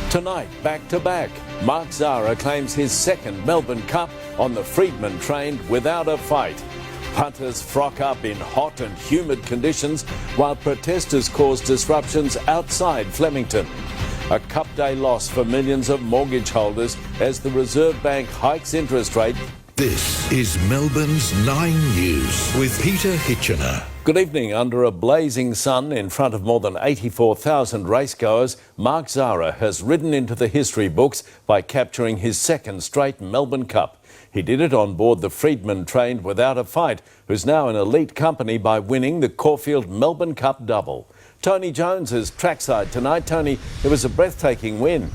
Tonight, back-to-back, Mark Zahra claims his second Melbourne Cup on the Freedman train without a fight. Punters frock up in hot and humid conditions while protesters cause disruptions outside Flemington. A Cup Day loss for millions of mortgage holders as the Reserve Bank hikes interest rate. This is Melbourne's 9 News with Peter Hitchener. Good evening. Under a blazing sun in front of more than 84,000 racegoers, Mark Zahra has ridden into the history books by capturing his second straight Melbourne Cup. He did it on board the Freedman train without a fight, who's now in elite company by winning the Caulfield Melbourne Cup double. Tony Jones is trackside tonight. Tony, it was a breathtaking win.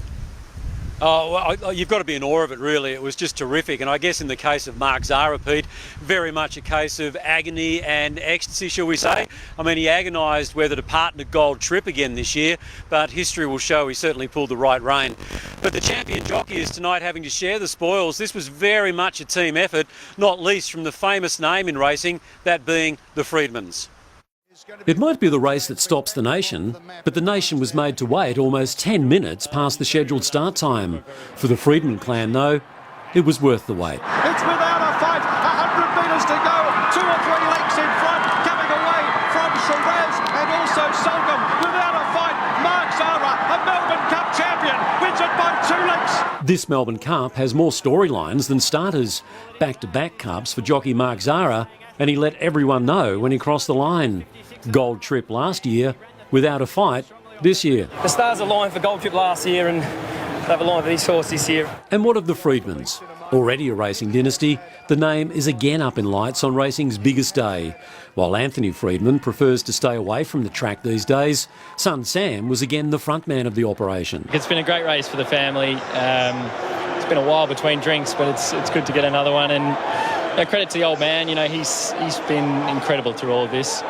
Oh, well, you've got to be in awe of it, really. It was just terrific. And I guess in the case of Mark Zahra, Pete, very much a case of agony and ecstasy, shall we say. I mean, he agonised whether to partner Gold Trip again this year, but history will show he certainly pulled the right rein. But the champion jockey is tonight having to share the spoils. This was very much a team effort, not least from the famous name in racing, that being the Freedmans. It might be the race that stops the nation, but the nation was made to wait almost 10 minutes past the scheduled start time. For the Freedman clan, though, it was worth the wait. It's without a fight, 100 metres to go, 2 or 3 lengths in front, coming away from Shiraz and also Sulcombe. Without a fight, Mark Zahra, a Melbourne Cup champion, wins it by 2 lengths. This Melbourne Cup has more storylines than starters. Back-to-back Cups for jockey Mark Zahra, and he let everyone know when he crossed the line. Gold Trip last year, without a fight this year. The stars aligned for Gold Trip last year and they've aligned for this horse this year. And what of the Freedmans? Already a racing dynasty, the name is again up in lights on racing's biggest day. While Anthony Freedman prefers to stay away from the track these days, son Sam was again the front man of the operation. It's been a great race for the family. It's been a while between drinks, but it's good to get another one. And credit to the old man, he's been incredible through all of this.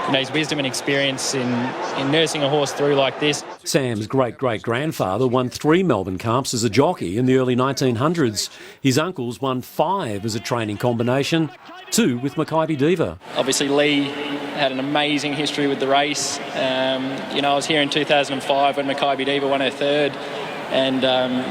His wisdom and experience in nursing a horse through like this. Sam's great-great-grandfather won 3 Melbourne Cups as a jockey in the early 1900s. His uncles won 5 as a training combination, 2 with Makybe Diva. Obviously Lee had an amazing history with the race. I was here in 2005 when Makybe Diva won her 3rd. And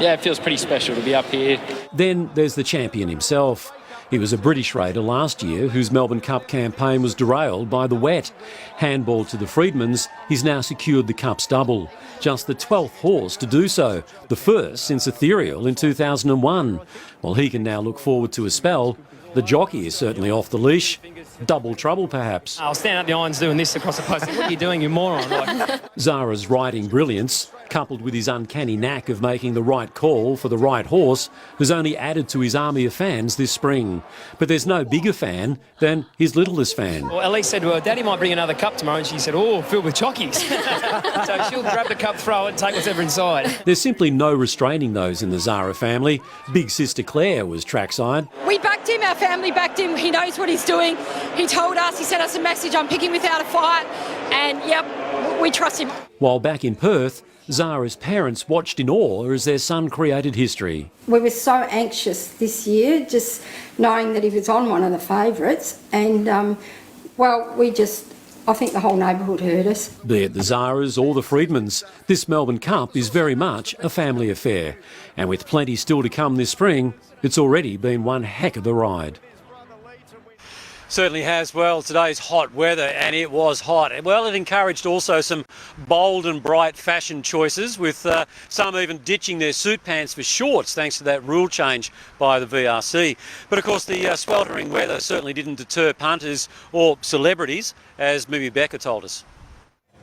it feels pretty special to be up here. Then there's the champion himself. He was a British raider last year whose Melbourne Cup campaign was derailed by the wet. Handball to the Freedmans, he's now secured the Cup's double. Just the 12th horse to do so, the first since Ethereal in 2001. While he can now look forward to a spell, the jockey is certainly off the leash. Double trouble, perhaps. I'll stand up the irons doing this across the post. What are you doing, you moron? Zahra's riding brilliance, coupled with his uncanny knack of making the right call for the right horse, has only added to his army of fans this spring. But there's no bigger fan than his littlest fan. Well, Elise said, well, Daddy might bring another cup tomorrow, and she said, oh, filled with jockeys. So she'll grab the cup, throw it, and take whatever inside. There's simply no restraining those in the Zahra family. Big sister Claire was trackside. We backed him, our family backed him. He knows what he's doing. He told us, he sent us a message, I'm picking without a fight. And, yep, we trust him. While back in Perth, Zahra's parents watched in awe as their son created history. We were so anxious this year, just knowing that he was on one of the favourites. And, I think the whole neighbourhood heard us. Be it the Zahras or the Freedmans, this Melbourne Cup is very much a family affair. And with plenty still to come this spring, it's already been one heck of a ride. Certainly has. Well, today's hot weather, and it was hot. Well, it encouraged also some bold and bright fashion choices, with some even ditching their suit pants for shorts thanks to that rule change by the VRC. But of course the sweltering weather certainly didn't deter punters or celebrities, as Mimi Becker told us.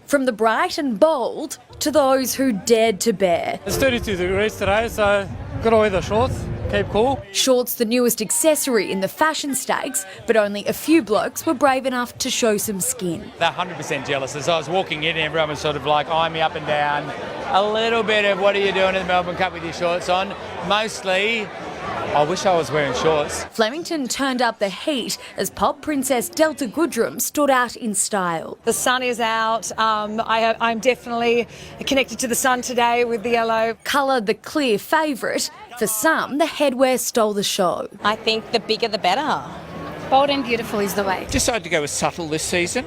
From the bright and bold to those who dared to bear. It's 32 degrees today, so got to wear the shorts. Keep cool. Shorts the newest accessory in the fashion stakes, but only a few blokes were brave enough to show some skin. They're 100% jealous. As I was walking in, everyone was sort of like eyeing me up and down. A little bit of, what are you doing in the Melbourne Cup with your shorts on? Mostly, I wish I was wearing shorts. Flemington turned up the heat as pop princess Delta Goodrum stood out in style. The sun is out. I'm definitely connected to the sun today with the yellow. Colour the clear favourite. For some, the headwear stole the show. I think the bigger the better. Bold and beautiful is the way. Decided to go with subtle this season.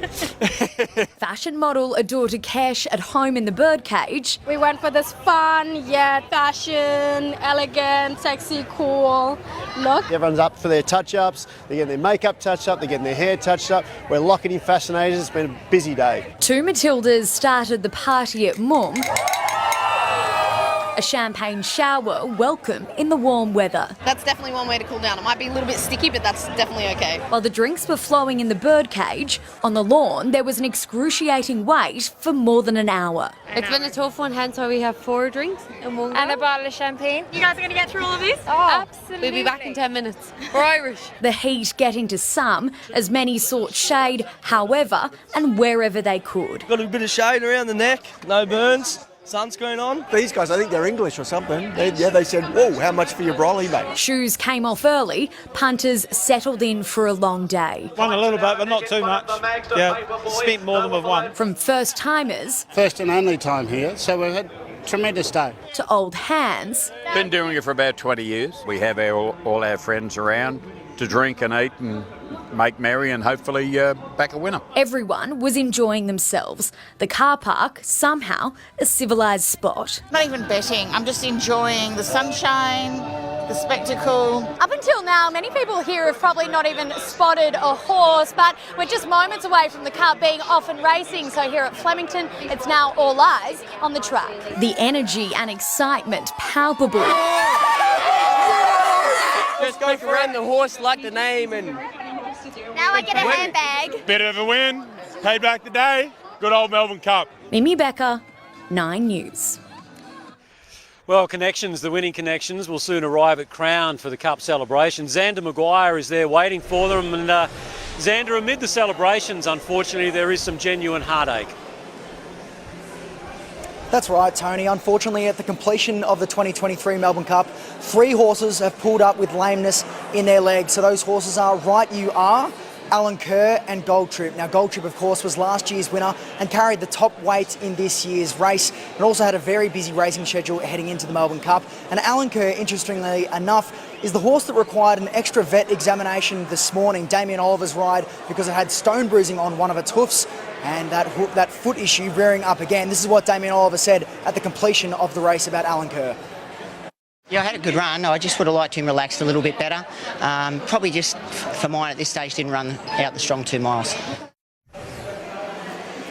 Fashion model Adora Kesh at home in the birdcage. We went for this fun, yet fashion, elegant, sexy, cool look. Everyone's up for their touch-ups, they're getting their makeup touched up, they're getting their hair touched up. We're locking in fascinators. It's been a busy day. Two Matildas started the party at Mum. A champagne shower welcome in the warm weather. That's definitely one way to cool down. It might be a little bit sticky, but that's definitely okay. While the drinks were flowing in the birdcage, on the lawn there was an excruciating wait for more than an hour. It's been a tough one, hence why we have 4 drinks in one go. And a bottle of champagne. You guys are going to get through all of this? Oh, absolutely. We'll be back in 10 minutes. We're Irish. The heat getting to some, as many sought shade, however, and wherever they could. Got a bit of shade around the neck, no burns. Sunscreen on. These guys, I think they're English or something. They said, whoa, how much for your brolly, mate? Shoes came off early, punters settled in for a long day. Won a little bit, but not too much. Yeah, spent more than we've won. From first-timers... First and only time here, so we've had a tremendous day. ...to old hands. Been doing it for about 20 years. We have all our friends around to drink and eat and make merry and hopefully back a winner. Everyone was enjoying themselves. The car park, somehow, a civilised spot. Not even betting, I'm just enjoying the sunshine, the spectacle. Up until now, many people here have probably not even spotted a horse, but we're just moments away from the Cup being off and racing. So here at Flemington, it's now all eyes on the track. The energy and excitement palpable. Just go for it. The horse liked the name and... Now I get a handbag. Bit of a win. Paid back the day. Good old Melbourne Cup. Mimi Becker, 9 News. Well, connections, the winning connections, will soon arrive at Crown for the Cup celebration. Xander Maguire is there waiting for them. And Xander, amid the celebrations, unfortunately, there is some genuine heartache. That's right, Tony. Unfortunately, at the completion of the 2023 Melbourne Cup, 3 horses have pulled up with lameness in their legs. So those horses are Right You Are, Alan Kerr and Gold Trip. Now, Gold Trip, of course, was last year's winner and carried the top weight in this year's race. It also had a very busy racing schedule heading into the Melbourne Cup. And Alan Kerr, interestingly enough, is the horse that required an extra vet examination this morning, Damien Oliver's ride, because it had stone bruising on one of its hoofs and that foot issue rearing up again. This is what Damien Oliver said at the completion of the race about Alan Kerr. Yeah, I had a good run. I just would have liked him relaxed a little bit better. Probably just, for mine at this stage, didn't run out the strong 2 miles.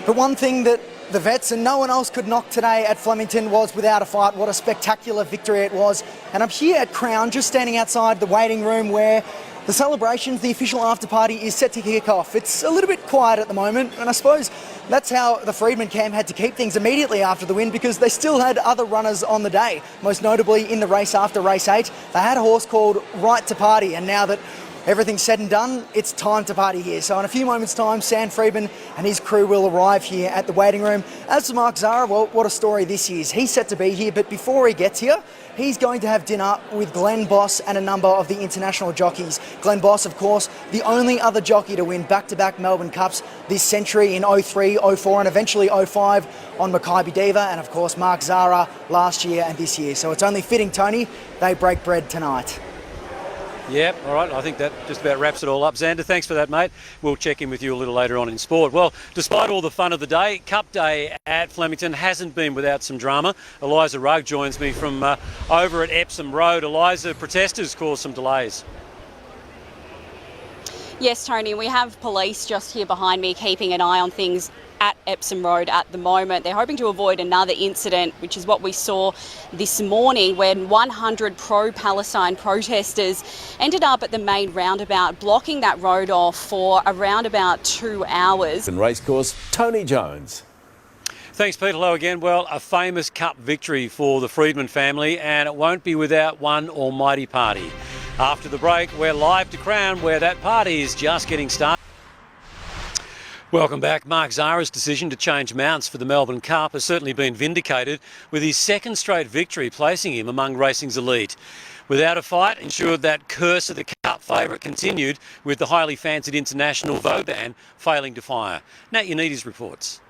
But one thing that the vets and no one else could knock today at Flemington was Without a Fight. What a spectacular victory it was. And I'm here at Crown, just standing outside the waiting room where the celebrations, the official after party is set to kick off. It's a little bit quiet at the moment, and I suppose that's how the Freedman camp had to keep things immediately after the win, because they still had other runners on the day. Most notably in the race after race 8, they had a horse called Right to Party, and now that everything's said and done, it's time to party here. So in a few moments' time, Sam Freedman and his crew will arrive here at the waiting room. As for Mark Zara, well, what a story this is. He's set to be here, but before he gets here, he's going to have dinner with Glenn Boss and a number of the international jockeys. Glenn Boss, of course, the only other jockey to win back-to-back Melbourne Cups this century in 03, 04 and eventually 05 on Makybe Diva, and of course Mark Zara last year and this year. So it's only fitting, Tony, they break bread tonight. Yep, all right, I think that just about wraps it all up. Xander, thanks for that, mate. We'll check in with you a little later on in sport. Well, despite all the fun of the day, Cup Day at Flemington hasn't been without some drama. Eliza Rugg joins me from over at Epsom Road. Eliza, protesters caused some delays. Yes, Tony, we have police just here behind me keeping an eye on things at Epsom Road at the moment. They're hoping to avoid another incident, which is what we saw this morning when 100 pro-Palestine protesters ended up at the main roundabout, blocking that road off for around about 2 hours. And racecourse, Tony Jones. Thanks, Pete. Hello again. Well, a famous Cup victory for the Freedman family, and it won't be without one almighty party. After the break, we're live to Crown, where that party is just getting started. Welcome back. Mark Zara's decision to change mounts for the Melbourne Cup has certainly been vindicated, with his second straight victory placing him among racing's elite. Without a Fight ensured that curse of the Cup favourite continued, with the highly fancied international Vauban failing to fire. Nat Unides reports.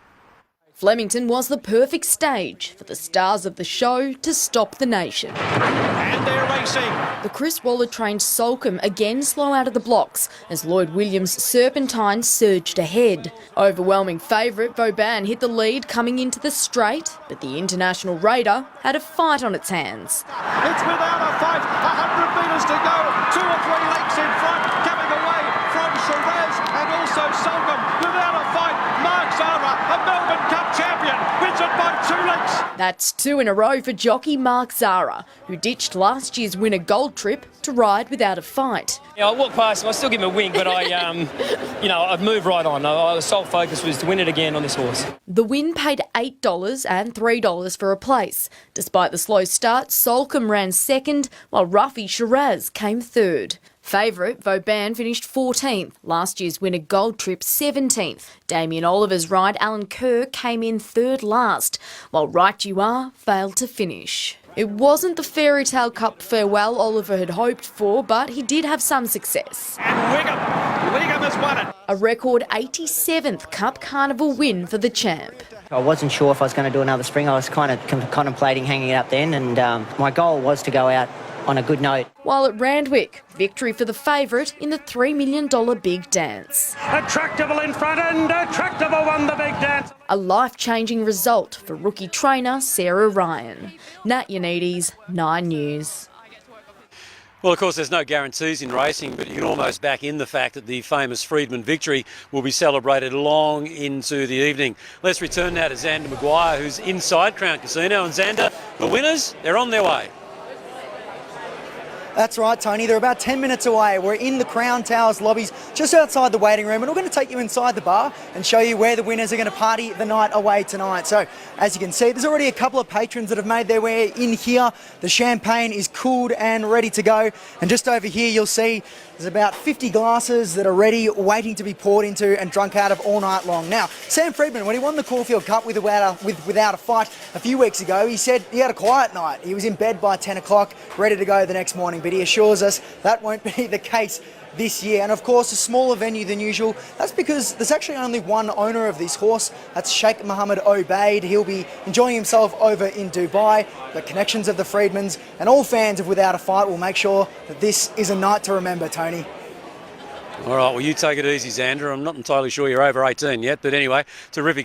Flemington was the perfect stage for the stars of the show to stop the nation. And they're racing. The Chris Waller-trained Soulcombe again slow out of the blocks as Lloyd Williams' Serpentine surged ahead. Overwhelming favourite Vauban hit the lead coming into the straight, but the International Raider had a fight on its hands. It's without a fight, 100 metres to go, 2 or 3 lengths in front, coming away from Shiraz and also Soulcombe. Without a fight, Mark Zara, a Melbourne Cup champion, wins it by 2 lengths. That's 2 in a row for jockey Mark Zara, who ditched last year's winner Gold Trip to ride without a fight. Yeah, I walk past him, I still give him a wink, but I've moved right on. The sole focus was to win it again on this horse. The win paid $8 and $3 for a place. Despite the slow start, Soulcombe ran second, while Ruffy Shiraz came third. Favourite Vauban finished 14th, last year's winner Gold Trip 17th. Damien Oliver's ride Alan Kerr came in third last, while Right You Are failed to finish. It wasn't the Fairy Tale Cup farewell Oliver had hoped for, but he did have some success. And Wigham has won it. A record 87th Cup Carnival win for the champ. I wasn't sure if I was going to do another spring. I was kind of contemplating hanging it up then, and my goal was to go out on a good note. While at Randwick, victory for the favourite in the $3 million Big Dance. Attractable in front and Attractable won the Big Dance. A life-changing result for rookie trainer Sarah Ryan. Nat Yanides, 9 News. Well, of course, there's no guarantees in racing, but you can almost back in the fact that the famous Freedman victory will be celebrated long into the evening. Let's return now to Xander Maguire, who's inside Crown Casino. And Xander, the winners, they're on their way. That's right, Tony. They're about 10 minutes away. We're in the Crown Towers lobbies just outside the waiting room, and we're going to take you inside the bar and show you where the winners are going to party the night away tonight. So, as you can see, there's already a couple of patrons that have made their way in here. The champagne is cooled and ready to go. And just over here, you'll see there's about 50 glasses that are ready, waiting to be poured into and drunk out of all night long. Now, Sam Freedman, when he won the Caulfield Cup without a fight a few weeks ago, he said he had a quiet night. He was in bed by 10 o'clock, ready to go the next morning. But he assures us that won't be the case this year. And of course, a smaller venue than usual. That's because there's actually only one owner of this horse. That's Sheikh Mohammed Obeid. He'll be enjoying himself over in Dubai. The connections of the Freedmans and all fans of Without a Fight will make sure that this is a night to remember, Tony. All right, well, you take it easy, Xander. I'm not entirely sure you're over 18 yet, but anyway, terrific stuff.